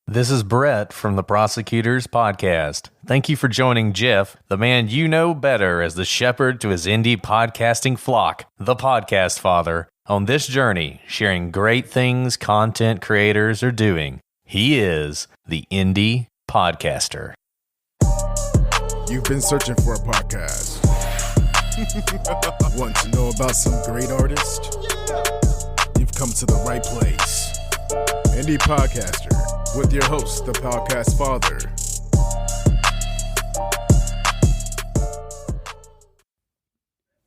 This is Brett from the Prosecutors Podcast. Thank you for joining Jeff, the man you know better as the shepherd to his indie podcasting flock, the Podcast Father, on this journey, sharing great things content creators are doing. He is the Indie Podcaster. You've been searching for a podcast. Want to know about some great artists? You've come to the right place. Indie Podcaster, with your host, the Podcast Father.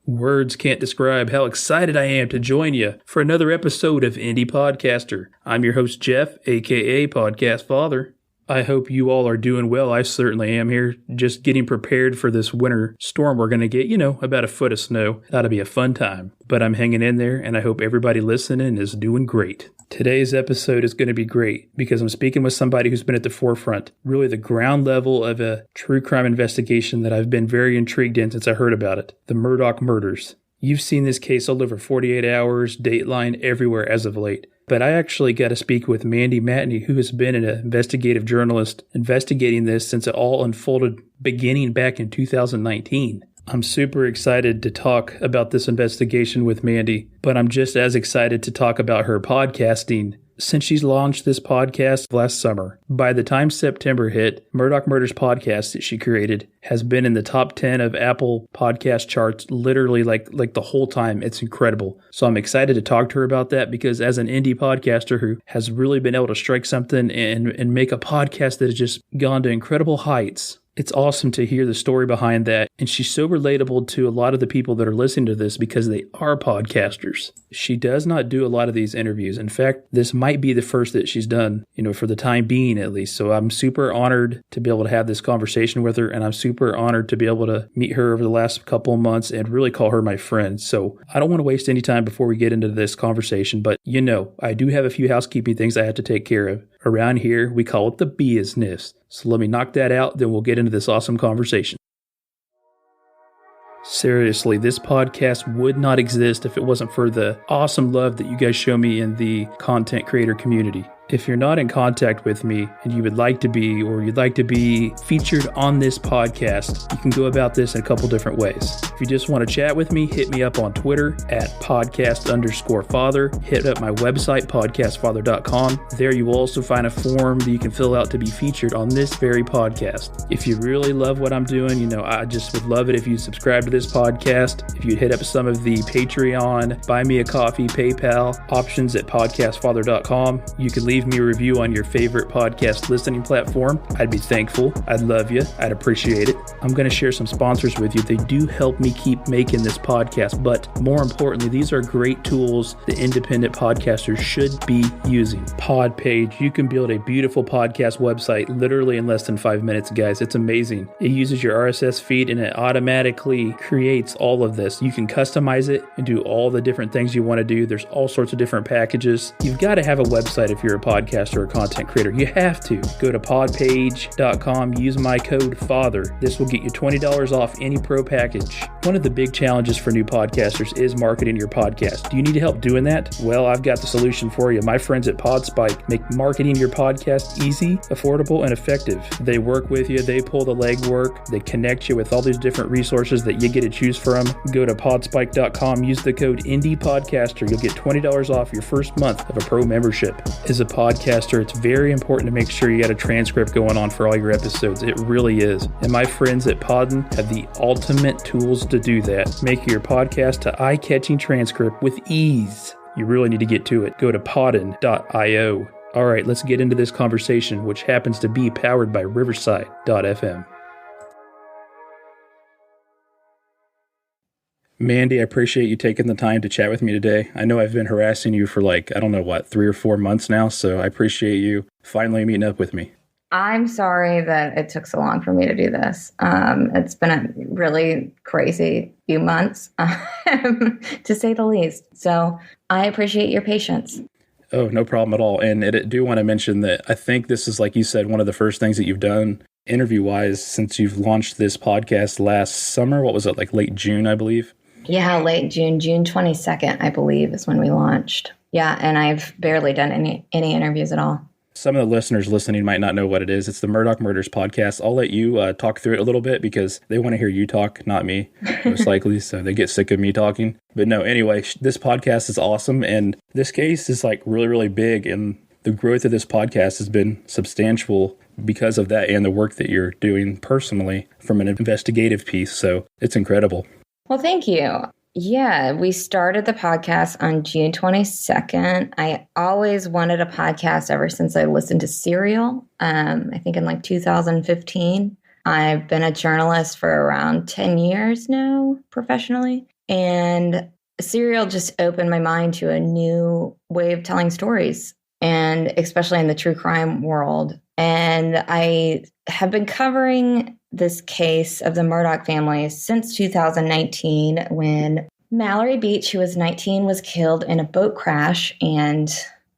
Words can't describe how excited I am to join you for another episode of Indie Podcaster. I'm your host, Jeff, aka Podcast Father. I hope you all are doing well. I certainly am here, just getting prepared for this winter storm we're going to get, about a foot of snow. That'll be a fun time. But I'm hanging in there, and I hope everybody listening is doing great. Today's episode is going to be great because I'm speaking with somebody who's been at the forefront, really the ground level of a true crime investigation that I've been very intrigued in since I heard about it, the Murdaugh murders. You've seen this case all over 48 Hours, Dateline, everywhere as of late. But I actually got to speak with Mandy Matney, who has been an investigative journalist investigating this since it all unfolded beginning back in 2019. I'm super excited to talk about this investigation with Mandy, but I'm just as excited to talk about her podcasting since she's launched this podcast last summer. By the time September hit, Murdaugh Murders podcast that she created has been in the top 10 of Apple podcast charts literally like the whole time. It's incredible. So I'm excited to talk to her about that because as an indie podcaster who has really been able to strike something and make a podcast that has just gone to incredible heights, it's awesome to hear the story behind that. And she's so relatable to a lot of the people that are listening to this because they are podcasters. She does not do a lot of these interviews. In fact, this might be the first that she's done, for the time being at least. So I'm super honored to be able to have this conversation with her. And I'm super honored to be able to meet her over the last couple of months and really call her my friend. So I don't want to waste any time before we get into this conversation. But I do have a few housekeeping things I have to take care of. Around here, we call it the business. So let me knock that out, then we'll get into this awesome conversation. Seriously, this podcast would not exist if it wasn't for the awesome love that you guys show me in the content creator community. If you're not in contact with me and you would like to be, or you'd like to be featured on this podcast, you can go about this in a couple different ways. If you just want to chat with me, hit me up on Twitter at podcast_father. Hit up my website, podcastfather.com. There you will also find a form that you can fill out to be featured on this very podcast. If you really love what I'm doing, I just would love it if you subscribe to this podcast. If you'd hit up some of the Patreon, Buy Me a Coffee, PayPal options at podcastfather.com. You can leave me a review on your favorite podcast listening platform. I'd be thankful. I'd love you. I'd appreciate it. I'm going to share some sponsors with you. They do help me keep making this podcast, but more importantly, these are great tools that independent podcasters should be using. Podpage. You can build a beautiful podcast website literally in less than 5 minutes, guys. It's amazing. It uses your RSS feed and it automatically creates all of this. You can customize it and do all the different things you want to do. There's all sorts of different packages. You've got to have a website if you're a podcaster or content creator. You have to. Go to podpage.com, use my code FATHER. This will get you $20 off any pro package. One of the big challenges for new podcasters is marketing your podcast. Do you need help doing that? Well, I've got the solution for you. My friends at PodSpike make marketing your podcast easy, affordable, and effective. They work with you. They pull the legwork. They connect you with all these different resources that you get to choose from. Go to podspike.com, use the code IndiePodcaster. You'll get $20 off your first month of a pro membership. As a podcaster, it's very important to make sure you got a transcript going on for all your episodes. It really is. And my friends at Podden have the ultimate tools to do that. Make your podcast to eye-catching transcript with ease. You really need to get to it. Go to podden.io. All right, let's get into this conversation, which happens to be powered by Riversidefm. Mandy, I appreciate you taking the time to chat with me today. I know I've been harassing you for 3 or 4 months now, so I appreciate you finally meeting up with me. I'm sorry that it took so long for me to do this. It's been a really crazy few months, to say the least. So I appreciate your patience. Oh, no problem at all. And I do want to mention that I think this is, like you said, one of the first things that you've done interview-wise since you've launched this podcast last summer. What was it, late June, I believe? Yeah, late June. June 22nd, I believe, is when we launched. Yeah, and I've barely done any interviews at all. some of the listeners listening might not know what it is. It's the Murdaugh Murders podcast. I'll let you talk through it a little bit because they want to hear you talk, not me, most likely. So they get sick of me talking. But no, anyway, this podcast is awesome. And this case is like really, really big. And the growth of this podcast has been substantial because of that and the work that you're doing personally from an investigative piece. So it's incredible. Well, thank you. Yeah, we started the podcast on June 22nd. I always wanted a podcast ever since I listened to Serial, I think in like 2015. I've been a journalist for around 10 years now, professionally. And Serial just opened my mind to a new way of telling stories, and especially in the true crime world. And I have been covering this case of the Murdaugh family since 2019, when Mallory Beach, who was 19, was killed in a boat crash, and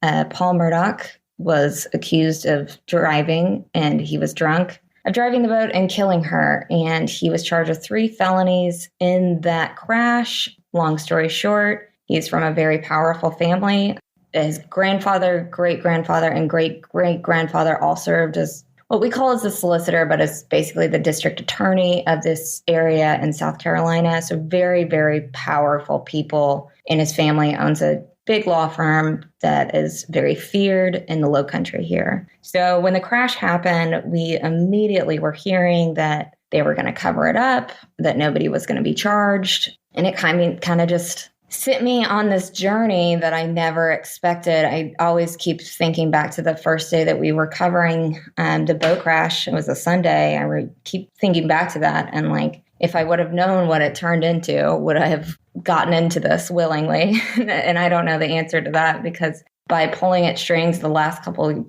Paul Murdaugh was accused of driving, and he was drunk, of driving the boat and killing her. And he was charged with 3 felonies in that crash. Long story short, he's from a very powerful family. His grandfather, great-grandfather, and great-great-grandfather all served as what we call as the solicitor, but it's basically the district attorney of this area in South Carolina. So very, very powerful people in his family. Owns a big law firm that is very feared in the Low Country here. So when the crash happened, we immediately were hearing that they were going to cover it up, that nobody was going to be charged. And it kind of just sent me on this journey that I never expected. I always keep thinking back to the first day that we were covering the boat crash. It was a Sunday. I keep thinking back to that. And like, if I would have known what it turned into, would I have gotten into this willingly? And I don't know the answer to that, because by pulling at strings the last couple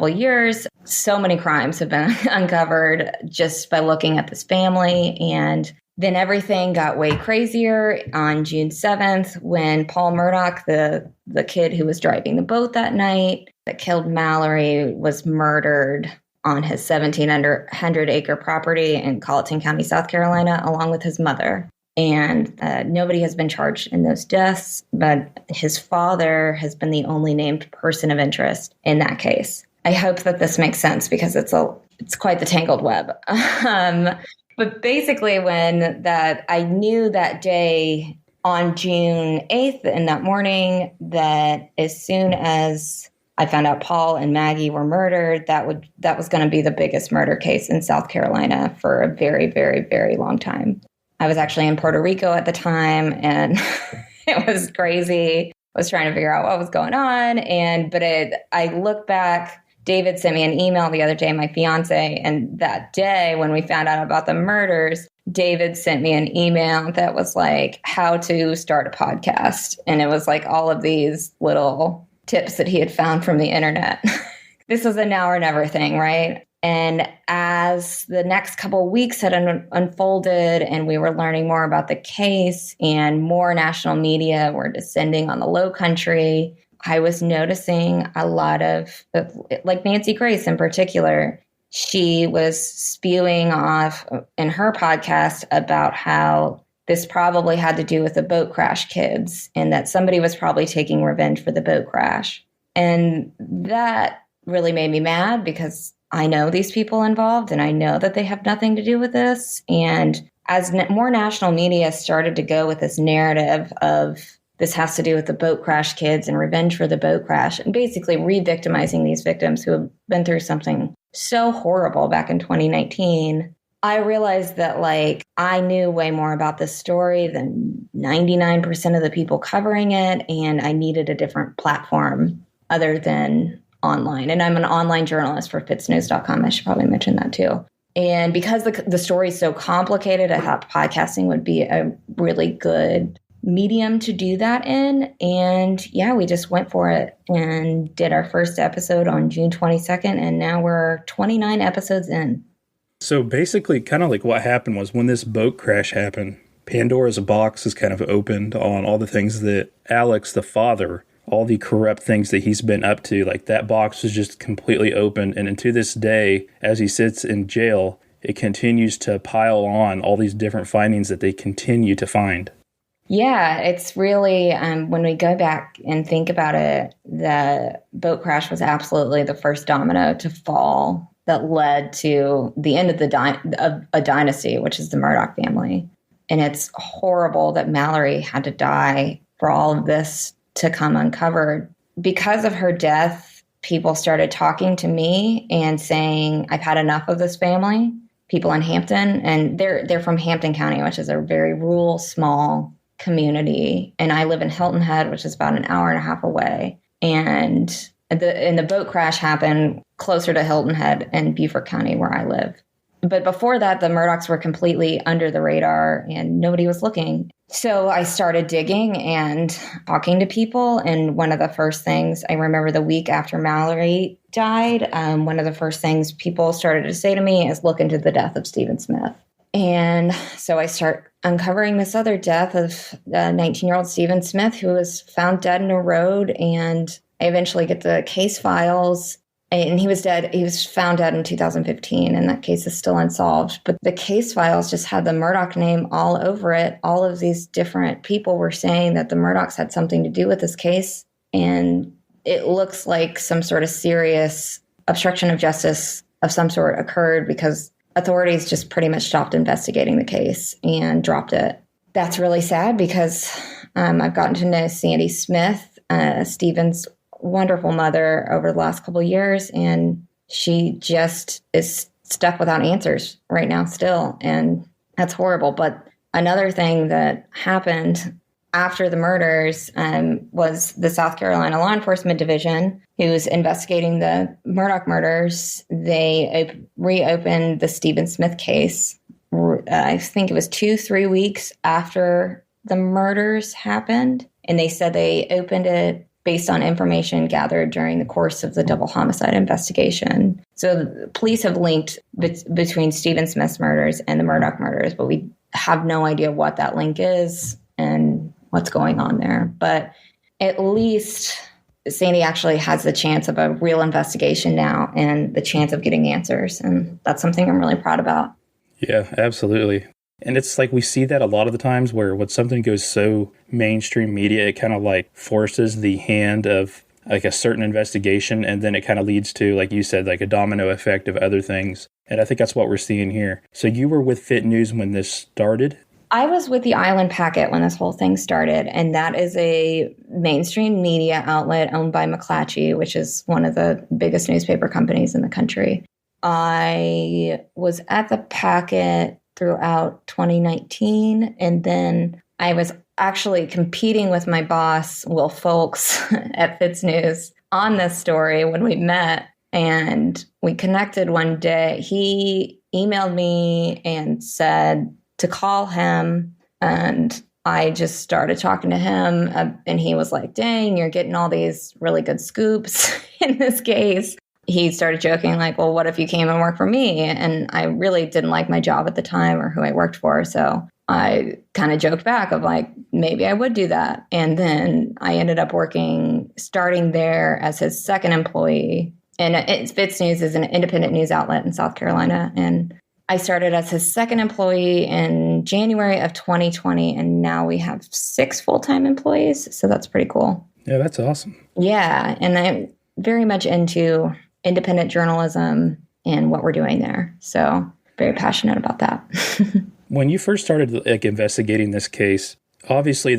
of years, so many crimes have been uncovered just by looking at this family. And then everything got way crazier on June 7th when Paul Murdaugh, the kid who was driving the boat that night that killed Mallory, was murdered on his 1,700-acre property in Colleton County, South Carolina, along with his mother. And nobody has been charged in those deaths, but his father has been the only named person of interest in that case. I hope that this makes sense, because it's quite the tangled web. But basically, I knew that day on June 8th in that morning that as soon as I found out Paul and Maggie were murdered, that was going to be the biggest murder case in South Carolina for a very, very, very long time. I was actually in Puerto Rico at the time, and it was crazy. I was trying to figure out what was going on, I look back. David sent me an email the other day, my fiance, and that day when we found out about the murders, David sent me an email that was like, how to start a podcast. And it was like all of these little tips that he had found from the internet. This was a now or never thing, right? And as the next couple of weeks had unfolded and we were learning more about the case and more national media were descending on the Low Country, I was noticing a lot of, like Nancy Grace in particular, she was spewing off in her podcast about how this probably had to do with the boat crash kids and that somebody was probably taking revenge for the boat crash. And that really made me mad, because I know these people involved and I know that they have nothing to do with this. And as more national media started to go with this narrative of this has to do with the boat crash kids and revenge for the boat crash, and basically re-victimizing these victims who have been through something so horrible back in 2019, I realized that I knew way more about this story than 99% of the people covering it, and I needed a different platform other than online. And I'm an online journalist for fitsnews.com. I should probably mention that too. And because the story is so complicated, I thought podcasting would be a really good medium to do that in. And yeah, we just went for it and did our first episode on June 22nd. And now we're 29 episodes in. So basically, kind of like what happened was when this boat crash happened, Pandora's box is kind of opened on all the things that Alex, the father, all the corrupt things that he's been up to. Like, that box was just completely open. And to this day, as he sits in jail, it continues to pile on all these different findings that they continue to find. Yeah, it's really, when we go back and think about it, the boat crash was absolutely the first domino to fall that led to the end of a dynasty, which is the Murdaugh family. And it's horrible that Mallory had to die for all of this to come uncovered. Because of her death, people started talking to me and saying, I've had enough of this family. People in Hampton, and they're from Hampton County, which is a very rural, small community. And I live in Hilton Head, which is about an hour and a half away. And the boat crash happened closer to Hilton Head in Beaufort County, where I live. But before that, the Murdaughs were completely under the radar and nobody was looking. So I started digging and talking to people. And one of the first things I remember, the week after Mallory died, one of the first things people started to say to me is look into the death of Stephen Smith. And so I start uncovering this other death of 19-year-old Stephen Smith, who was found dead in a road. And I eventually get the case files. And he was dead. He was found dead in 2015, and that case is still unsolved. But the case files just had the Murdaugh name all over it. All of these different people were saying that the Murdaughs had something to do with this case. And it looks like some sort of serious obstruction of justice of some sort occurred because authorities just pretty much stopped investigating the case and dropped it. That's really sad because I've gotten to know Sandy Smith, Stephen's wonderful mother, over the last couple of years, and she just is stuck without answers right now still, and that's horrible. But another thing that happened after the murders was the South Carolina Law Enforcement Division, who was investigating the Murdaugh murders. They reopened the Stephen Smith case. I think it was 2-3 weeks after the murders happened, and they said they opened it based on information gathered during the course of the double homicide investigation. So the police have linked between Stephen Smith's murders and the Murdaugh murders, but we have no idea what that link is and what's going on there. But at least Sandy actually has the chance of a real investigation now and the chance of getting answers. And that's something I'm really proud about. Yeah, absolutely. And it's like we see that a lot of the times where when something goes so mainstream media, it kind of like forces the hand of like a certain investigation, and then it kind of leads to, like you said, like a domino effect of other things. And I think that's what we're seeing here. So you were with Fit News when this started? I was with the Island Packet when this whole thing started, and that is a mainstream media outlet owned by McClatchy, which is one of the biggest newspaper companies in the country. I was at the Packet throughout 2019. And then I was actually competing with my boss, Will Folks at Fitz News, on this story when we met. And we connected one day. He emailed me and said to call him. And I just started talking to him. And he was like, dang, you're getting all these really good scoops in this case. He started joking like, well, what if you came and worked for me? And I really didn't like my job at the time or who I worked for. So I kind of joked back of like, maybe I would do that. And then I ended up starting there as his second employee. And Fitz News is an independent news outlet in South Carolina. And I started as his second employee in January of 2020. And now we have 6 full-time employees. So that's pretty cool. Yeah, that's awesome. Yeah. And I'm very much into independent journalism and what we're doing there. So very passionate about that. When you first started like investigating this case, obviously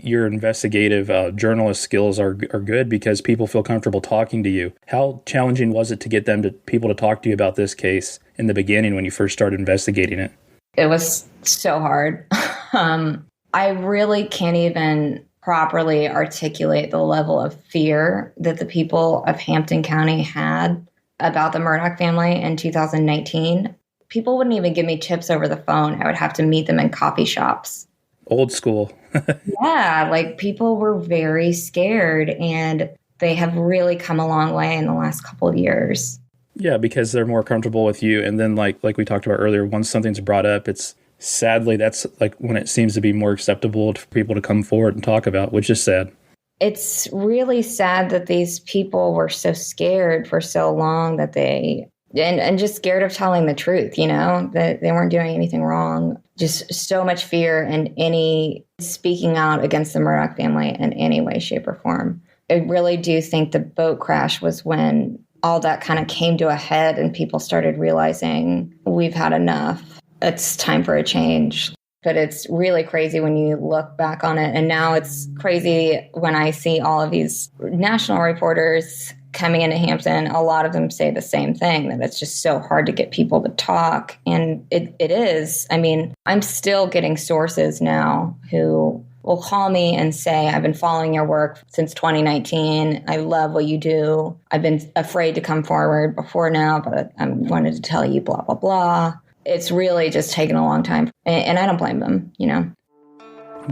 your investigative journalist skills are good because people feel comfortable talking to you. How challenging was it to get people to talk to you about this case in the beginning when you first started investigating it? It was so hard. I really can't even properly articulate the level of fear that the people of Hampton County had about the Murdaugh family in 2019. People wouldn't even give me tips over the phone. I would have to meet them in coffee shops. Old school. Yeah, like people were very scared, and they have really come a long way in the last couple of years. Yeah, because they're more comfortable with you. And then like we talked about earlier, once something's brought up, sadly, that's like when it seems to be more acceptable for people to come forward and talk about, which is sad. It's really sad that these people were so scared for so long that they and just scared of telling the truth, that they weren't doing anything wrong. Just so much fear and any speaking out against the Murdaugh family in any way, shape, or form. I really do think the boat crash was when all that kind of came to a head and people started realizing we've had enough. It's time for a change. But it's really crazy when you look back on it. And now it's crazy when I see all of these national reporters coming into Hampton. A lot of them say the same thing, that it's just so hard to get people to talk. And it is. I mean, I'm still getting sources now who will call me and say, I've been following your work since 2019. I love what you do. I've been afraid to come forward before now, but I wanted to tell you blah, blah, blah. It's really just taken a long time, and I don't blame them, I'm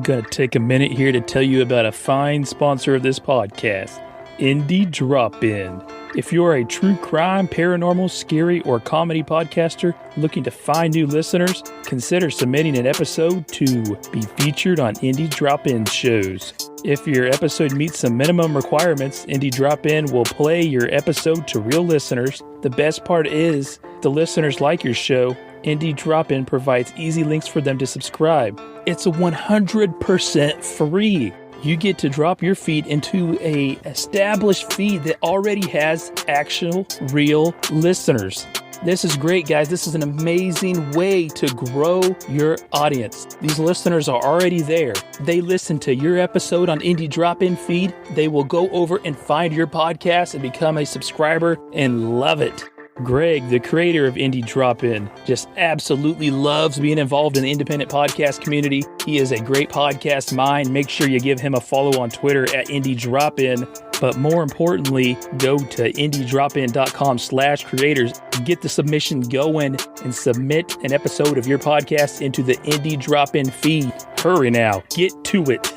going to take a minute here to tell you about a fine sponsor of this podcast, Indie Drop-In. If you're a true crime, paranormal, scary, or comedy podcaster looking to find new listeners, consider submitting an episode to be featured on Indie Drop-In shows. If your episode meets some minimum requirements, Indie Drop-In will play your episode to real listeners. The best part is, the listeners like your show, Indie Drop-In provides easy links for them to subscribe. It's 100% free. You get to drop your feed into a established feed that already has actual, real listeners. This is great, guys. This is an amazing way to grow your audience. These listeners are already there. They listen to your episode on Indie Drop-In feed. They will go over and find your podcast and become a subscriber and love it. Greg, the creator of Indie Drop-In, just absolutely loves being involved in the independent podcast community. He is a great podcast mind. Make sure you give him a follow on Twitter at Indie Drop-In. But more importantly, go to indiedropin.com/creators. Get the submission going and submit an episode of your podcast into the Indie Drop-In feed. Hurry now. Get to it.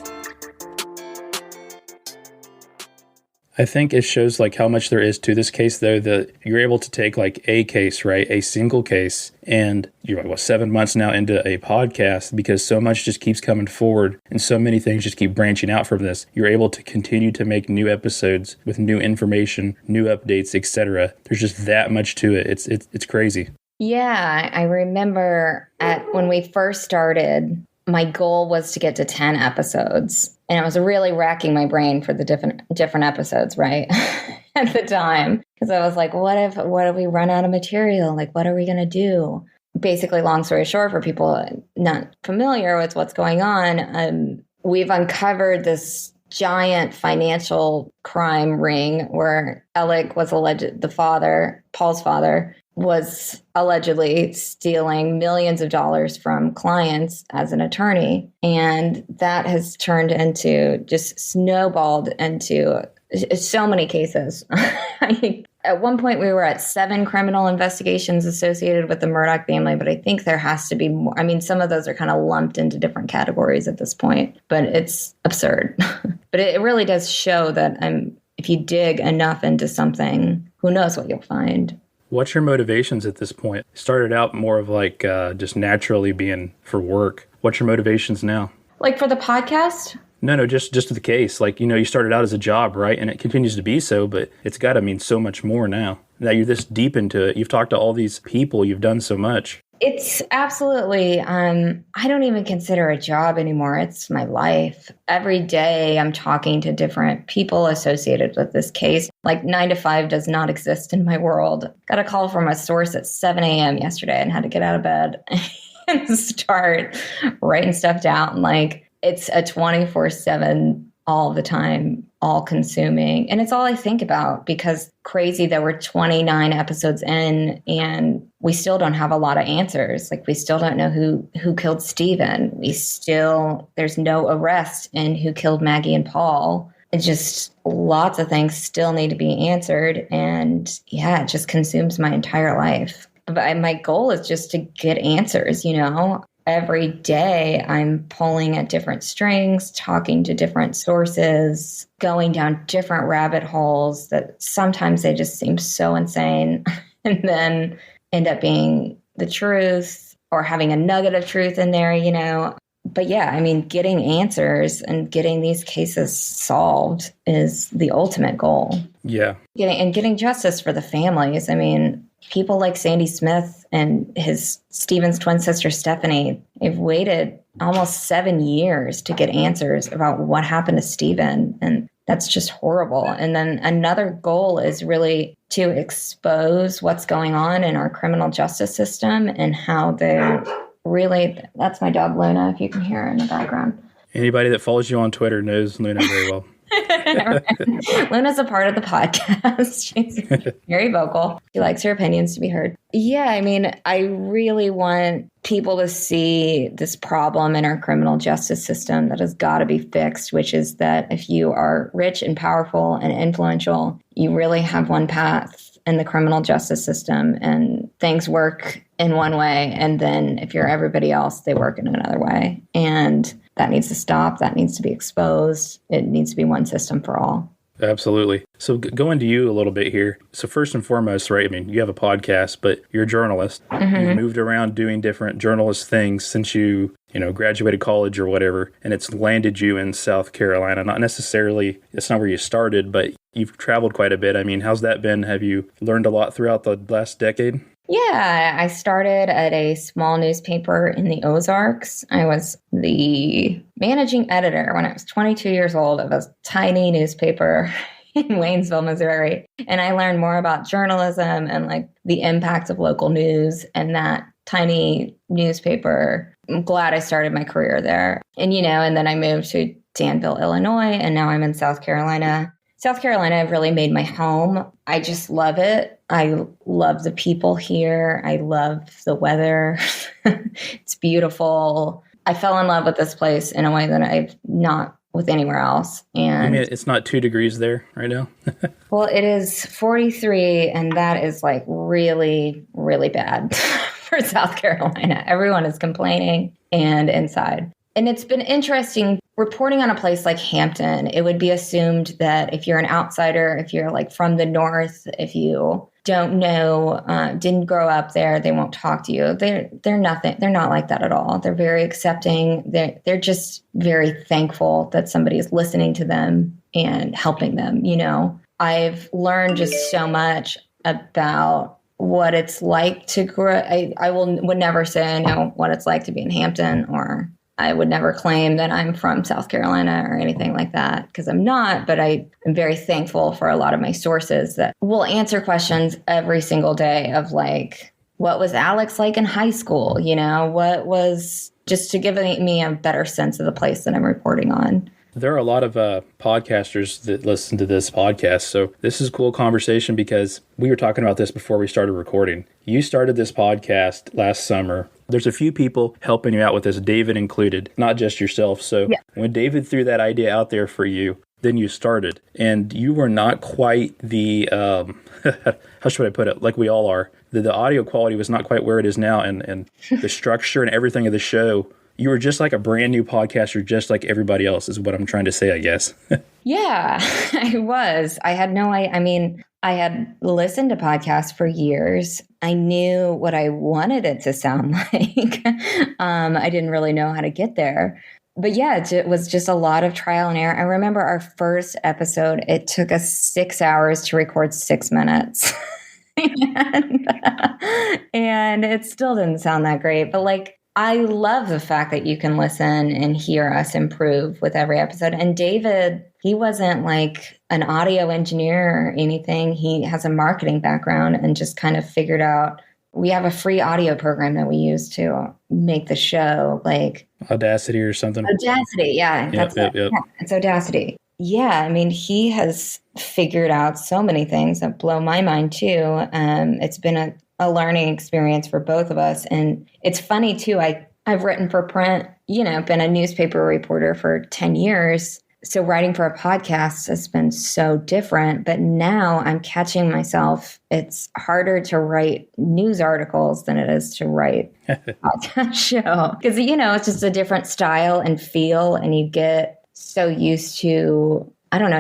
I think it shows like how much there is to this case, though, that you're able to take like a case, right? A single case, and you're 7 months now into a podcast because so much just keeps coming forward and so many things just keep branching out from this. You're able to continue to make new episodes with new information, new updates, etc. There's just that much to it. It's crazy. Yeah, I remember when we first started, my goal was to get to 10 episodes. And I was really racking my brain for the different episodes, right? At the time. Because I was like, what if we run out of material? Like, what are we going to do? Basically, long story short, for people not familiar with what's going on, we've uncovered this giant financial crime ring where Alec was Paul's father, was allegedly stealing millions of dollars from clients as an attorney. And that has turned into, just snowballed into so many cases. At one point, we were at 7 criminal investigations associated with the Murdaugh family, but I think there has to be more. I mean, some of those are kind of lumped into different categories at this point, but it's absurd. But it really does show that if you dig enough into something, who knows what you'll find. What's your motivations at this point? It started out more of like just naturally being for work. What's your motivations now? Like for the podcast? No, just the case. Like, you started out as a job, right? And it continues to be so, but it's got to mean so much more now. Now you're this deep into it. You've talked to all these people. You've done so much. It's absolutely, I don't even consider a job anymore. It's my life. Every day I'm talking to different people associated with this case. Like 9 to 5 does not exist in my world. Got a call from a source at 7 a.m. yesterday and had to get out of bed and start writing stuff down. Like it's a 24/7 all the time, all consuming. And it's all I think about, because crazy that we're 29 episodes in and we still don't have a lot of answers. Like we still don't know who killed Stephen. There's no arrest in who killed Maggie and Paul. It's just lots of things still need to be answered. And yeah, it just consumes my entire life. But my goal is just to get answers, Every day I'm pulling at different strings, talking to different sources, going down different rabbit holes that sometimes they just seem so insane and then end up being the truth or having a nugget of truth in there, But yeah, I mean, getting answers and getting these cases solved is the ultimate goal. Yeah. Getting justice for the families. I mean, people like Sandy Smith and Stephen's twin sister, Stephanie, they've waited almost 7 years to get answers about what happened to Stephen. And that's just horrible. And then another goal is really to expose what's going on in our criminal justice system and how they're really, that's my dog Luna, if you can hear her in the background. Anybody that follows you on Twitter knows Luna very well. Luna's a part of the podcast. She's very vocal. She likes her opinions to be heard. Yeah, I mean, I really want people to see this problem in our criminal justice system that has got to be fixed, which is that if you are rich and powerful and influential, you really have one path in the criminal justice system, and things work in one way. And then if you're everybody else, they work in another way. And that needs to stop. That needs to be exposed. It needs to be one system for all. Absolutely. So going to you a little bit here. So first and foremost, right, I mean, you have a podcast, but you're a journalist. You've moved around doing different journalist things since you graduated college or whatever, and it's landed you in South Carolina. Not necessarily, it's not where you started, but you've traveled quite a bit. I mean, how's that been? Have you learned a lot throughout the last decade? Yeah, I started at a small newspaper in the Ozarks. I was the managing editor when I was 22 years old of a tiny newspaper in Waynesville, Missouri. And I learned more about journalism and like the impact of local news and that tiny newspaper. I'm glad I started my career there. And, and then I moved to Danville, Illinois, and now I'm in South Carolina. South Carolina really made my home. I just love it. I love the people here. I love the weather. It's beautiful. I fell in love with this place in a way that I've not with anywhere else. And I mean, it's not 2 degrees there right now? Well, it is 43, and that is like really, really bad for South Carolina. Everyone is complaining and inside. And it's been interesting reporting on a place like Hampton. It would be assumed that if you're an outsider, if you're like from the North, if you don't know, didn't grow up there, they won't talk to you. They're nothing. They're not like that at all. They're very accepting. They're just very thankful that somebody is listening to them and helping them. I've learned just so much about what it's like to grow. I would never say I know what it's like to be in Hampton, or I would never claim that I'm from South Carolina or anything like that, because I'm not, but I am very thankful for a lot of my sources that will answer questions every single day of like, what was Alex like in high school? What was, just to give me a better sense of the place that I'm reporting on. There are a lot of podcasters that listen to this podcast, so this is a cool conversation because we were talking about this before we started recording. You started this podcast last summer. There's a few people helping you out with this, David included, not just yourself. So When David threw that idea out there for you, then you started. And you were not quite the, how should I put it, like we all are. The audio quality was not quite where it is now, and the structure and everything of the show. You were just like a brand new podcaster, just like everybody else, is what I'm trying to say, I guess. Yeah, I was. I had no idea. I mean, I had listened to podcasts for years. I knew what I wanted it to sound like. I didn't really know how to get there. But yeah, it was just a lot of trial and error. I remember our first episode, it took us 6 hours to record 6 minutes. and it still didn't sound that great. But like, I love the fact that you can listen and hear us improve with every episode. And David, he wasn't like an audio engineer or anything. He has a marketing background and just kind of figured out, we have a free audio program that we use to make the show, like Audacity or something. Audacity, yeah. Yep. Yeah, it's Audacity. Yeah, I mean, he has figured out so many things that blow my mind too. It's been a learning experience for both of us. And it's funny too, I've written for print, been a newspaper reporter for 10 years. So writing for a podcast has been so different, but now I'm catching myself. It's harder to write news articles than it is to write a podcast show. Because, it's just a different style and feel, and you get so used to,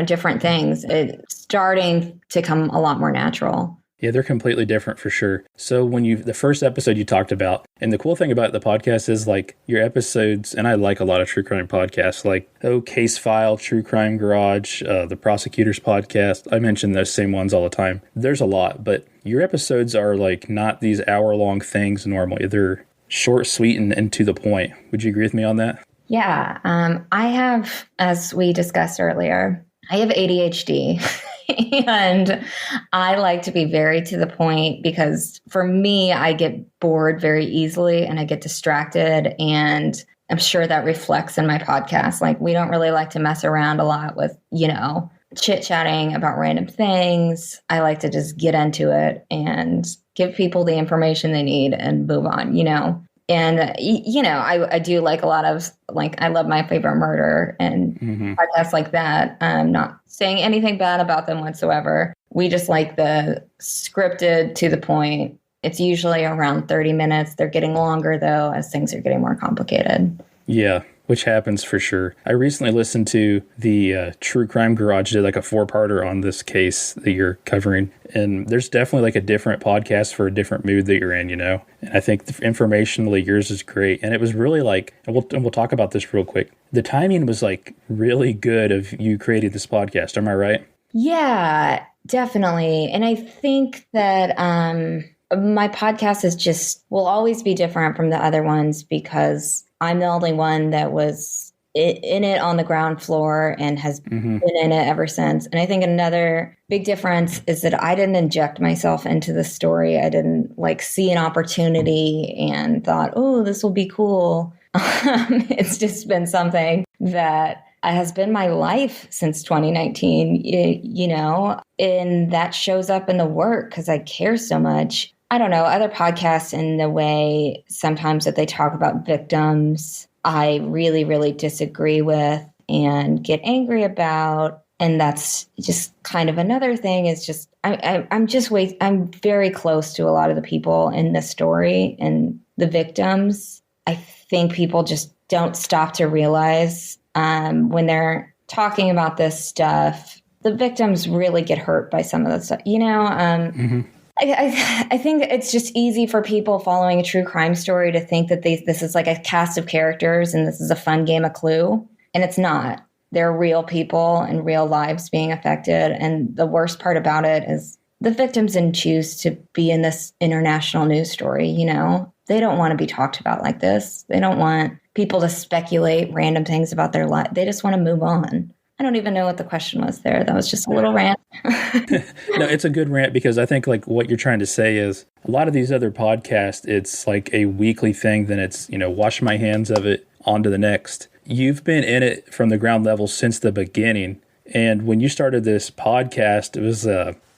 different things. It's starting to come a lot more natural. Yeah, they're completely different for sure. So when the first episode you talked about, and the cool thing about the podcast is like your episodes, and I like a lot of true crime podcasts, like Case File, True Crime Garage, the Prosecutors Podcast. I mention those same ones all the time. There's a lot, but your episodes are like not these hour-long things normally. They're short, sweet, and to the point. Would you agree with me on that? Yeah. I have, as we discussed earlier, I have ADHD. And I like to be very to the point because for me, I get bored very easily and I get distracted. And I'm sure that reflects in my podcast. Like, we don't really like to mess around a lot with, chit-chatting about random things. I like to just get into it and give people the information they need and move on, And, I do like a lot of, I love My Favorite Murder and podcasts like that. I'm not saying anything bad about them whatsoever. We just like the scripted, to the point. It's usually around 30 minutes. They're getting longer, though, as things are getting more complicated. Yeah, which happens for sure. I recently listened to the True Crime Garage, did like a 4-parter on this case that you're covering. And there's definitely like a different podcast for a different mood that you're in, And I think informationally yours is great. And it was really like, and we'll talk about this real quick. The timing was like really good of you creating this podcast. Am I right? Yeah, definitely. And I think that my podcast will always be different from the other ones because I'm the only one that was in it on the ground floor and has been in it ever since. And I think another big difference is that I didn't inject myself into the story. I didn't see an opportunity and thought, oh, this will be cool. It's just been something that has been my life since 2019, and that shows up in the work because I care so much. I don't know, other podcasts in the way sometimes that they talk about victims, I really, really disagree with and get angry about. And that's just kind of another thing is just, I'm very close to a lot of the people in this story and the victims. I think people just don't stop to realize when they're talking about this stuff, the victims really get hurt by some of the stuff, I think it's just easy for people following a true crime story to think that this is like a cast of characters and this is a fun game of Clue. And it's not. There are real people and real lives being affected. And the worst part about it is the victims didn't choose to be in this international news story. They don't want to be talked about like this. They don't want people to speculate random things about their life. They just want to move on. I don't even know what the question was there. That was just a little rant. No, it's a good rant because I think what you're trying to say is a lot of these other podcasts, it's like a weekly thing. Then it's, wash my hands of it, on to the next. You've been in it from the ground level since the beginning. And when you started this podcast, it was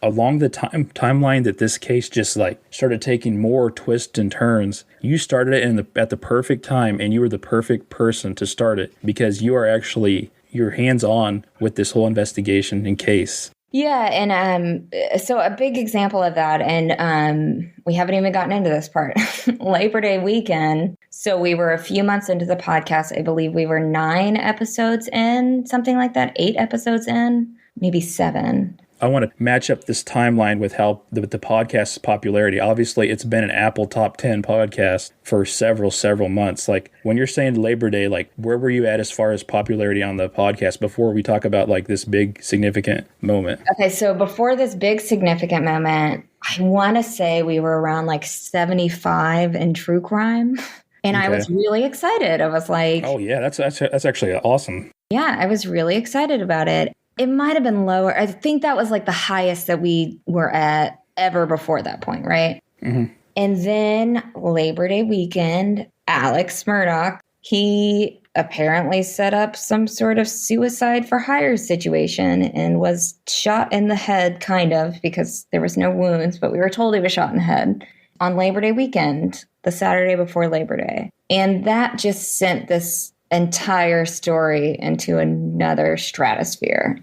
along the timeline that this case just started taking more twists and turns. You started it at the perfect time, and you were the perfect person to start it because you are actually... you're hands-on with this whole investigation and case. Yeah, and so a big example of that, and we haven't even gotten into this part, Labor Day weekend. So we were a few months into the podcast. I believe we were 9 episodes in, something like that, 8 episodes in, maybe 7. I want to match up this timeline with how the podcast's popularity. Obviously, it's been an Apple top 10 podcast for several months. When you're saying Labor Day, where were you at as far as popularity on the podcast before we talk about this big significant moment? Okay, so before this big significant moment, I want to say we were around 75 in true crime. And okay. I was really excited. I was like, oh yeah, that's actually awesome. Yeah, I was really excited about it. It might have been lower. I think that was the highest that we were at ever before that point, right? Mm-hmm. And then Labor Day weekend, Alex Murdaugh, he apparently set up some sort of suicide for hire situation and was shot in the head, kind of, because there was no wounds, but we were told he was shot in the head on Labor Day weekend, the Saturday before Labor Day. And that just sent this entire story into another stratosphere.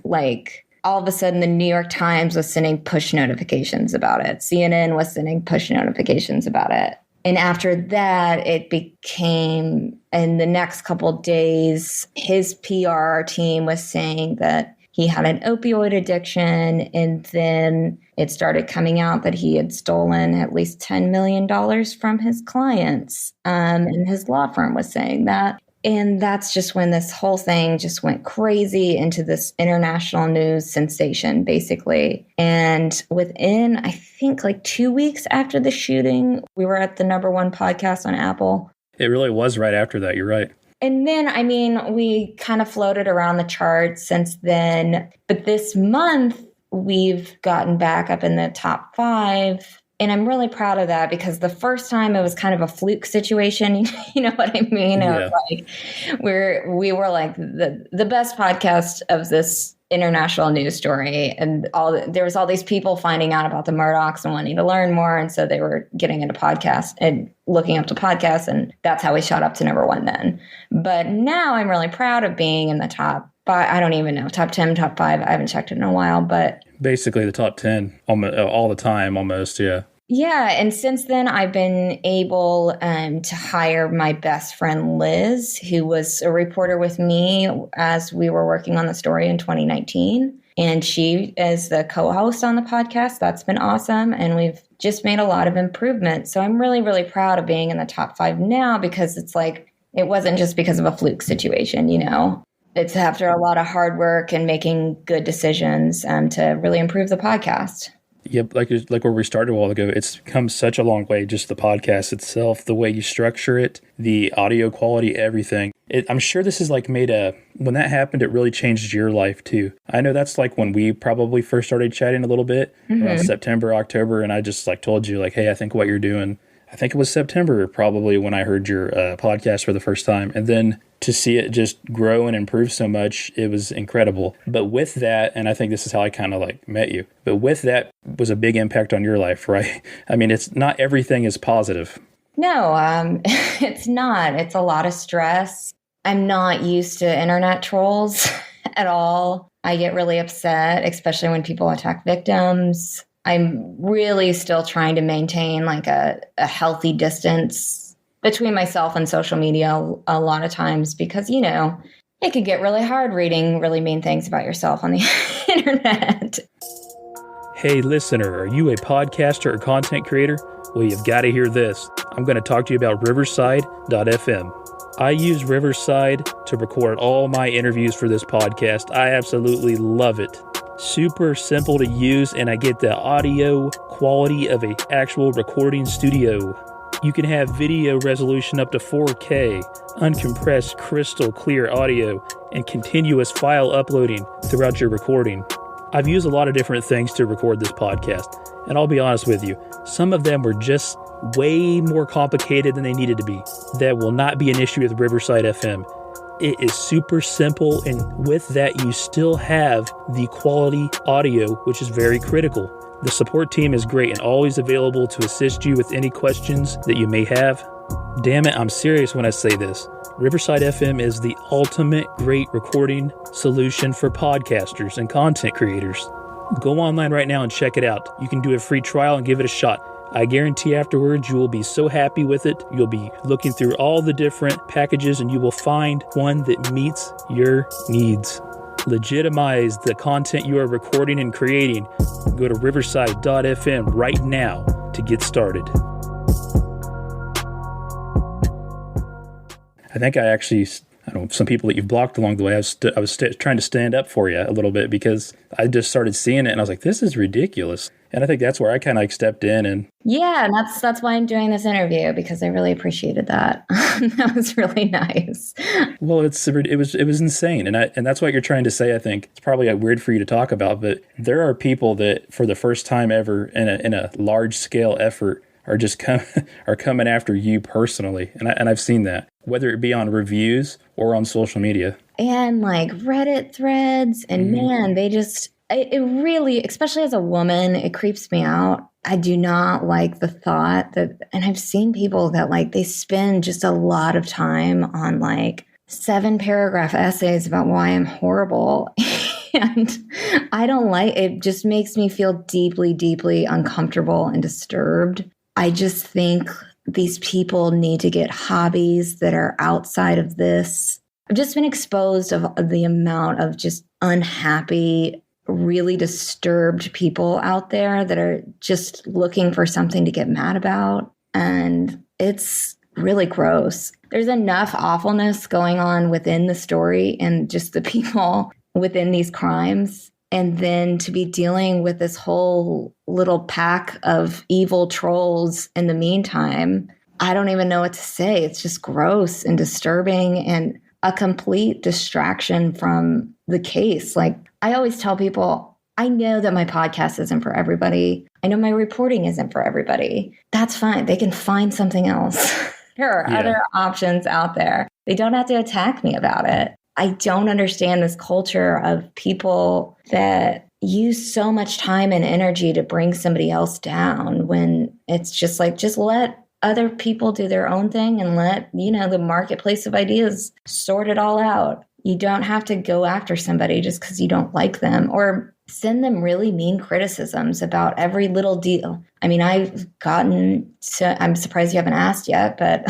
All of a sudden, the New York Times was sending push notifications about it. CNN was sending push notifications about it. And after that, it became, in the next couple of days, his PR team was saying that he had an opioid addiction. And then it started coming out that he had stolen at least $10 million from his clients. And his law firm was saying that. And that's just when this whole thing just went crazy into this international news sensation, basically. And within, I think, like 2 weeks after the shooting, we were at the #1 podcast on Apple. It really was right after that. You're right. And then, I mean, we kind of floated around the charts since then. But this month, we've gotten back up in the top 5. And I'm really proud of that because the first time it was kind of a fluke situation. You know what I mean? Yeah. It was like we were like the best podcast of this international news story, and there was all these people finding out about the Murdaughs and wanting to learn more, and so they were getting into podcasts and looking up to podcasts, and that's how we shot up to #1 then. But now I'm really proud of being in the top 5. I don't even know, top 10, top 5. I haven't checked it in a while, but basically the top 10 all the time, almost. Yeah. Yeah. And since then, I've been able to hire my best friend, Liz, who was a reporter with me as we were working on the story in 2019. And she is the co-host on the podcast. That's been awesome. And we've just made a lot of improvements. So I'm really, really proud of being in the top 5 now, because it's like, it wasn't just because of a fluke situation, you know. It's after a lot of hard work and making good decisions to really improve the podcast. Yep, like where we started a while ago, it's come such a long way, just the podcast itself, the way you structure it, the audio quality, everything. I'm sure this is like when that happened, it really changed your life too. I know that's like when we probably first started chatting a little bit, around September, October, and I just like told you like, hey, I think what you're doing, I think it was September probably when I heard your podcast for the first time. And then to see it just grow and improve so much, it was incredible. But with that, and I think this is how I kind of like met you, but with that was a big impact on your life, right? I mean, it's not everything is positive. No, it's not. It's a lot of stress. I'm not used to internet trolls at all. I get really upset, especially when people attack victims. I'm really still trying to maintain like a healthy distance between myself and social media a lot of times, because, you know, it could get really hard reading really mean things about yourself on the internet. Hey, listener, are you a podcaster or content creator? Well, you've got to hear this. I'm going to talk to you about Riversidefm. I use Riverside to record all my interviews for this podcast. I absolutely love it. Super simple to use, and I get the audio quality of an actual recording studio. You can have video resolution up to 4K, uncompressed crystal clear audio, and continuous file uploading throughout your recording. I've used a lot of different things to record this podcast, and I'll be honest with you, some of them were just way more complicated than they needed to be. That will not be an issue with Riversidefm. It is super simple, and with that, you still have the quality audio, which is very critical. The support team is great and always available to assist you with any questions that you may have. Damn it, I'm serious when I say this. Riversidefm is the ultimate great recording solution for podcasters and content creators. Go online right now and check it out. You can do a free trial and give it a shot. I guarantee afterwards you will be so happy with it. You'll be looking through all the different packages and you will find one that meets your needs. Legitimize the content you are recording and creating. Go to riverside.fm right now to get started. I think I don't know, some people that you've blocked along the way, I was trying to stand up for you a little bit because I just started seeing it and I was like, this is ridiculous. And I think that's where I kind of like stepped in and yeah, and that's why I'm doing this interview, because I really appreciated that. That was really nice. Well, it was insane, and that's what you're trying to say. I think it's probably weird for you to talk about, but there are people that for the first time ever in a large scale effort are just coming after you personally, and I've seen that, whether it be on reviews or on social media and like Reddit threads, and man, they just. It really, especially as a woman, it creeps me out. I do not like the thought that, and I've seen people that like, they spend just a lot of time on like 7-paragraph essays about why I'm horrible. And I don't like, it just makes me feel deeply, deeply uncomfortable and disturbed. I just think these people need to get hobbies that are outside of this. I've just been exposed of the amount of just unhappy, really disturbed people out there that are just looking for something to get mad about. And it's really gross. there's enough awfulness going on within the story and just the people within these crimes. And then to be dealing with this whole little pack of evil trolls in the meantime, I don't even know what to say. It's just gross and disturbing and a complete distraction from the case. Like, I always tell people, I know that my podcast isn't for everybody. I know my reporting isn't for everybody. That's fine. They can find something else. There are other options out there. They don't have to attack me about it. I don't understand this culture of people that use so much time and energy to bring somebody else down when it's just like, just let other people do their own thing and let, the marketplace of ideas sort it all out. You don't have to go after somebody just because you don't like them or send them really mean criticisms about every little deal. I mean, I'm surprised you haven't asked yet, but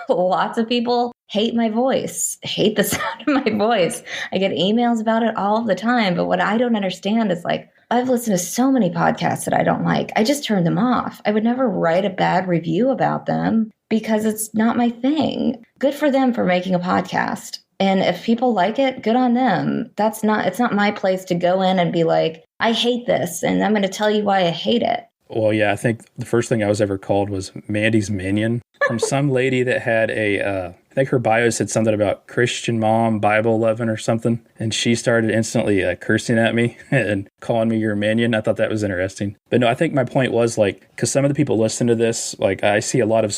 lots of people hate my voice, hate the sound of my voice. I get emails about it all the time. But what I don't understand is like, I've listened to so many podcasts that I don't like. I just turn them off. I would never write a bad review about them because it's not my thing. Good for them for making a podcast. And if people like it, good on them. It's not my place to go in and be like, I hate this, and I'm going to tell you why I hate it. Well, yeah, I think the first thing I was ever called was Mandy's minion from some lady that had I think her bio said something about Christian mom, Bible loving or something. And she started instantly cursing at me and calling me your minion. I thought that was interesting. But no, I think my point was like, because some of the people listen to this, like I see a lot of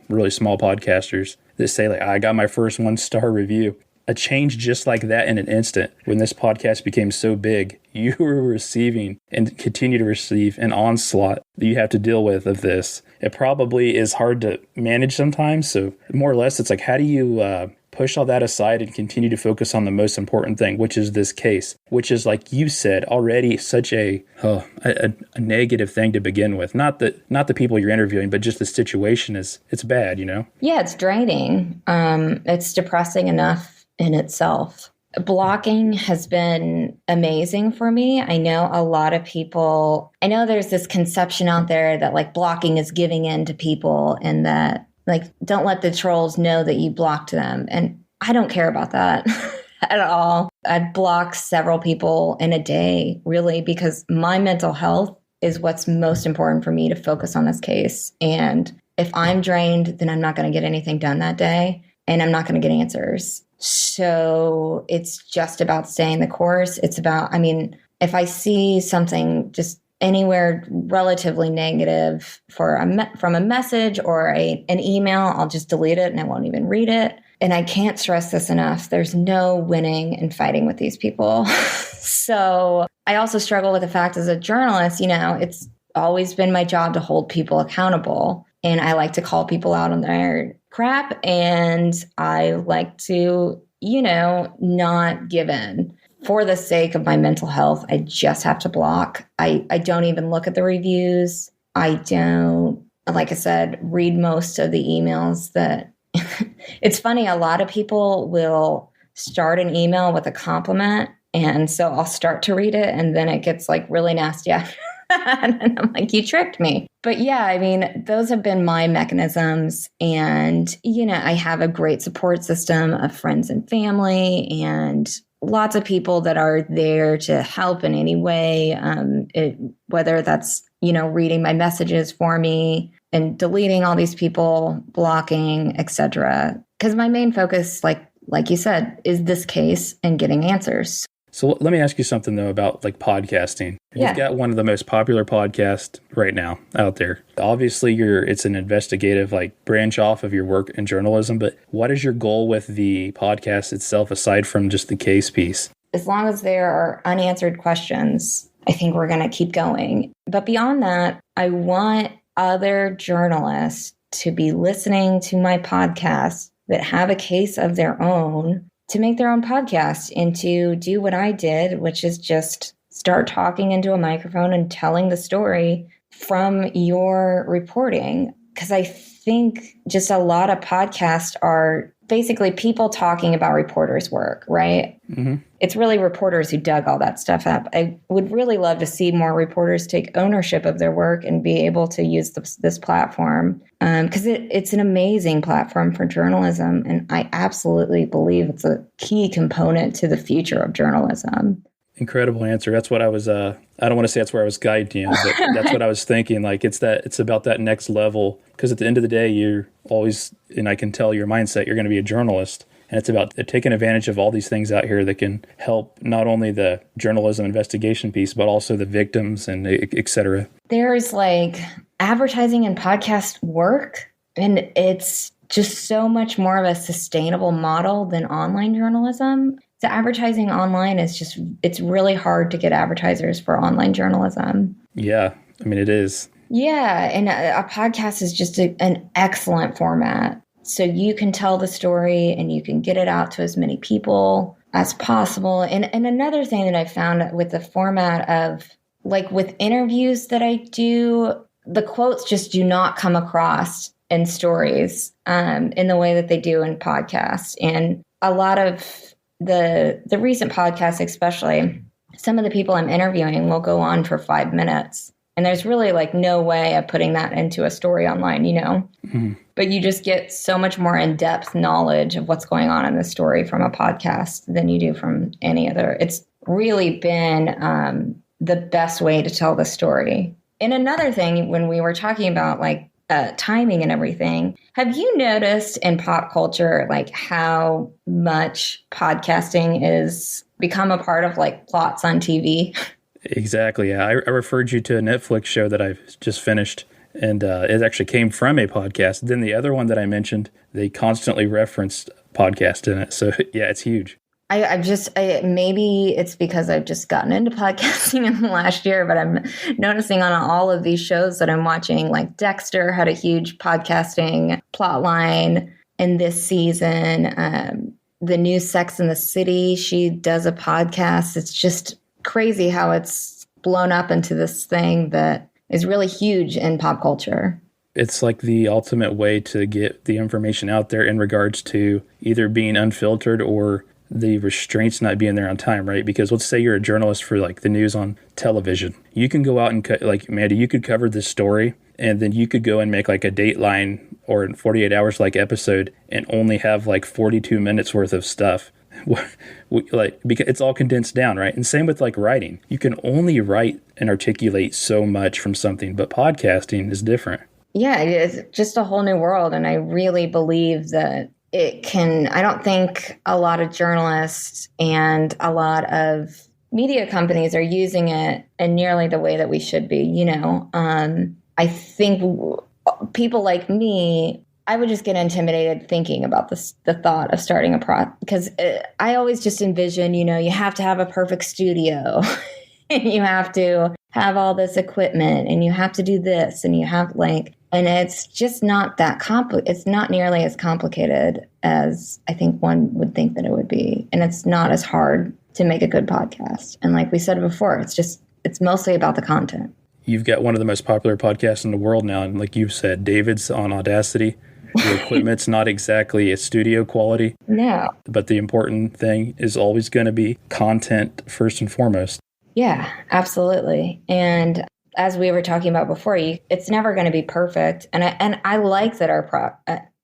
really small podcasters that say like, I got my first 1-star review. A change just like that in an instant. When this podcast became so big, you were receiving and continue to receive an onslaught that you have to deal with of this. It probably is hard to manage sometimes. So more or less, it's like, how do you push all that aside and continue to focus on the most important thing, which is this case, which is, like you said, already such a negative thing to begin with. Not the people you're interviewing, but just the situation it's bad, Yeah, it's draining. It's depressing enough in itself. Blocking has been amazing for me. I know a lot of people, I know there's this conception out there that like blocking is giving in to people and that like, don't let the trolls know that you blocked them. And I don't care about that at all. I'd block several people in a day, really, because my mental health is what's most important for me to focus on this case. And if I'm drained, then I'm not going to get anything done that day and I'm not going to get answers. So it's just about staying the course. It's about, if I see something just anywhere relatively negative from a message or an email, I'll just delete it and I won't even read it. And I can't stress this enough. There's no winning and fighting with these people. So I also struggle with the fact as a journalist, it's always been my job to hold people accountable. And I like to call people out on their crap. And I like to, not give in. For the sake of my mental health, I just have to block. I don't even look at the reviews. I don't, like I said, read most of the emails that it's funny. A lot of people will start an email with a compliment. And so I'll start to read it and then it gets like really nasty after that. And I'm like, you tricked me. But yeah, those have been my mechanisms. And, I have a great support system of friends and family and lots of people that are there to help in any way. Whether that's, reading my messages for me and deleting all these people, blocking, etc. Because my main focus, like you said, is this case and getting answers. So let me ask you something, though, about like podcasting. Yeah. You've got one of the most popular podcasts right now out there. Obviously, it's an investigative branch off of your work in journalism. But what is your goal with the podcast itself, aside from just the case piece? As long as there are unanswered questions, I think we're going to keep going. But beyond that, I want other journalists to be listening to my podcast that have a case of their own, to make their own podcast and to do what I did, which is just start talking into a microphone and telling the story from your reporting. Because I think just a lot of podcasts are basically people talking about reporters' work, right? Mm-hmm. It's really reporters who dug all that stuff up. I would really love to see more reporters take ownership of their work and be able to use this platform, because it's an amazing platform for journalism. And I absolutely believe it's a key component to the future of journalism. Incredible answer. That's what I was, I don't want to say that's where I was guiding you, but that's what I was thinking. Like it's about that next level. Because at the end of the day, you're always, and I can tell your mindset, you're going to be a journalist. And it's about taking advantage of all these things out here that can help not only the journalism investigation piece, but also the victims and et cetera. There's like advertising and podcast work, and it's just so much more of a sustainable model than online journalism. So advertising online is it's really hard to get advertisers for online journalism. Yeah, I mean, it is. Yeah, and a podcast is just an excellent format. So you can tell the story and you can get it out to as many people as possible. And another thing that I found with the format of, like with interviews that I do, the quotes just do not come across in stories in the way that they do in podcasts. And a lot of the recent podcasts, especially, some of the people I'm interviewing will go on for 5 minutes. And there's really like no way of putting that into a story online, you know? Mm-hmm. But you just get so much more in-depth knowledge of what's going on in the story from a podcast than you do from any other. It's really been the best way to tell the story. And another thing, when we were talking about like timing and everything, have you noticed in pop culture, like how much podcasting is become a part of like plots on TV? Exactly. Yeah. I referred you to a Netflix show that I've just finished, and it actually came from a podcast. Then the other one that I mentioned, they constantly referenced podcast in it. So yeah, it's huge. Maybe it's because I've just gotten into podcasting in the last year, but I'm noticing on all of these shows that I'm watching, like Dexter had a huge podcasting plot line in this season. The new Sex and the City, she does a podcast. It's just crazy how it's blown up into this thing that is really huge in pop culture. It's like the ultimate way to get the information out there in regards to either being unfiltered or the restraints not being there on time, right? Because let's say you're a journalist for like the news on television. You can go out and like Mandy, you could cover this story and then you could go and make like a Dateline or in 48 hours like episode and only have like 42 minutes worth of stuff. Like, because it's all condensed down, right? And same with like writing. You can only write and articulate so much from something, but podcasting is different. Yeah, it's just a whole new world. And I really believe that I don't think a lot of journalists and a lot of media companies are using it in nearly the way that we should be. You know, I think people like me, I would just get intimidated thinking about the thought of starting a because I always just envision, you know, you have to have a perfect studio and you have to have all this equipment and you have to do this and you have and it's just not that it's not nearly as complicated as I think one would think that it would be. And it's not as hard to make a good podcast. And like we said before, it's mostly about the content. You've got one of the most popular podcasts in the world now. And like you said, David's on Audacity. The equipment's not exactly a studio quality. No. But the important thing is always going to be content first and foremost. Yeah, absolutely. And as we were talking about before, it's never going to be perfect. And I like that our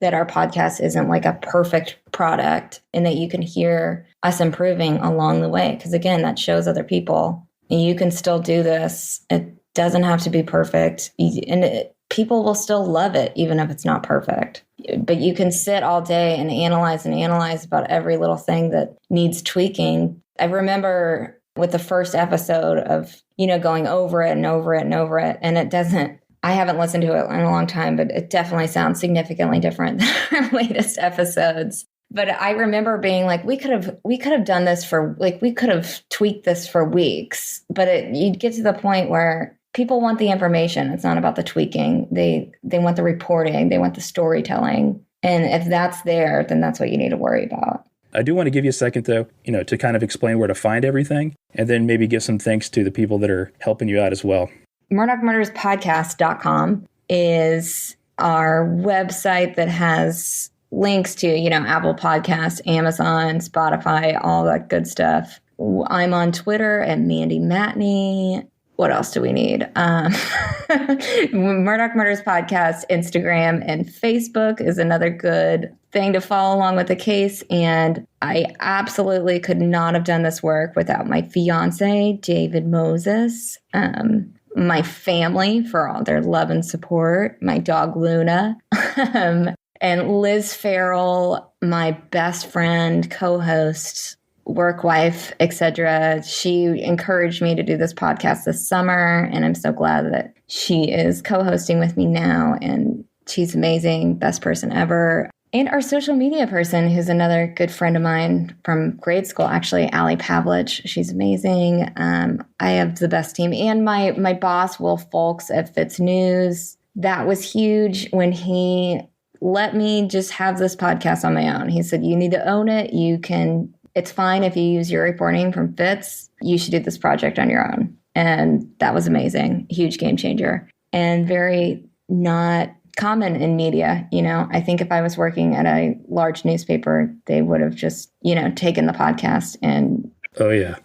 podcast isn't like a perfect product and that you can hear us improving along the way. Because again, that shows other people you can still do this. It doesn't have to be perfect. People will still love it, even if it's not perfect. But you can sit all day and analyze about every little thing that needs tweaking. I remember with the first episode of, you know, going over it and over it and over it. And I haven't listened to it in a long time, but it definitely sounds significantly different than our latest episodes. But I remember being like, we could have done this we could have tweaked this for weeks. But you'd get to the point where people want the information. It's not about the tweaking. They want the reporting. They want the storytelling. And if that's there, then that's what you need to worry about. I do want to give you a second, though, you know, to kind of explain where to find everything and then maybe give some thanks to the people that are helping you out as well. MurdaugHMurdersPodcast.com is our website that has links to, Apple Podcasts, Amazon, Spotify, all that good stuff. I'm on Twitter at Mandy Matney. What else do we need? Murdaugh Murders Podcast, Instagram, and Facebook is another good thing to follow along with the case. And I absolutely could not have done this work without my fiance, David Moses, my family for all their love and support, my dog Luna, and Liz Farrell, my best friend, co-host, work wife, etc. She encouraged me to do this podcast this summer, and I'm so glad that she is co-hosting with me now, and she's amazing, best person ever. And our social media person, who's another good friend of mine from grade school, actually, Allie Pavlich. She's amazing. I have the best team. And my boss, Will Folks at Fitz News, that was huge when he let me just have this podcast on my own. He said, you need to own it. It's fine if you use your reporting from Fitz. You should do this project on your own. And that was amazing. Huge game changer. And very not common in media. I think if I was working at a large newspaper, they would have just, taken the podcast and... Oh, yeah.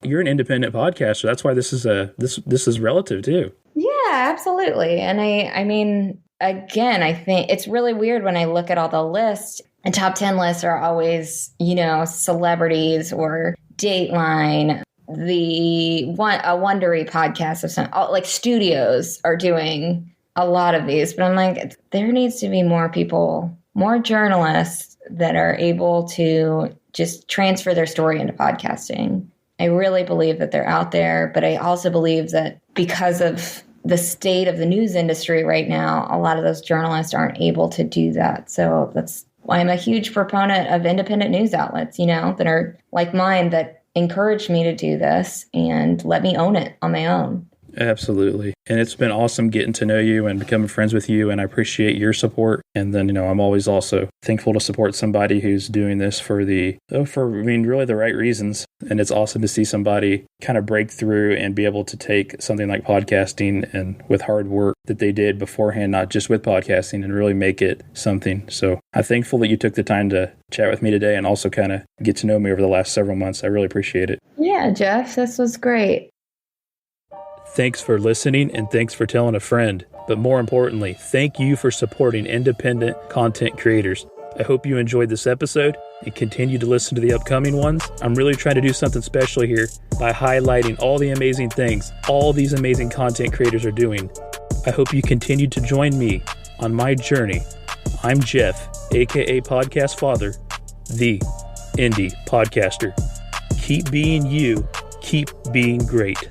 You're an independent podcaster. That's why this is relative, too. Yeah, absolutely. And I mean, again, I think it's really weird when I look at all the lists. The top 10 lists are always, celebrities or Dateline, a Wondery podcast of some, like studios are doing a lot of these. But I'm like, there needs to be more people, more journalists that are able to just transfer their story into podcasting. I really believe that they're out there, but I also believe that because of the state of the news industry right now, a lot of those journalists aren't able to do that. So that's why I'm a huge proponent of independent news outlets, that are like mine, that encouraged me to do this and let me own it on my own. Absolutely. And it's been awesome getting to know you and becoming friends with you. And I appreciate your support. And then, I'm always also thankful to support somebody who's doing this for really the right reasons. And it's awesome to see somebody kind of break through and be able to take something like podcasting and with hard work that they did beforehand, not just with podcasting, and really make it something. So I'm thankful that you took the time to chat with me today and also kind of get to know me over the last several months. I really appreciate it. Yeah, Jeff, this was great. Thanks for listening, and thanks for telling a friend. But more importantly, thank you for supporting independent content creators. I hope you enjoyed this episode and continue to listen to the upcoming ones. I'm really trying to do something special here by highlighting all the amazing things all these amazing content creators are doing. I hope you continue to join me on my journey. I'm Jeff, aka Podcast Father, the Indie Podcaster. Keep being you, keep being great.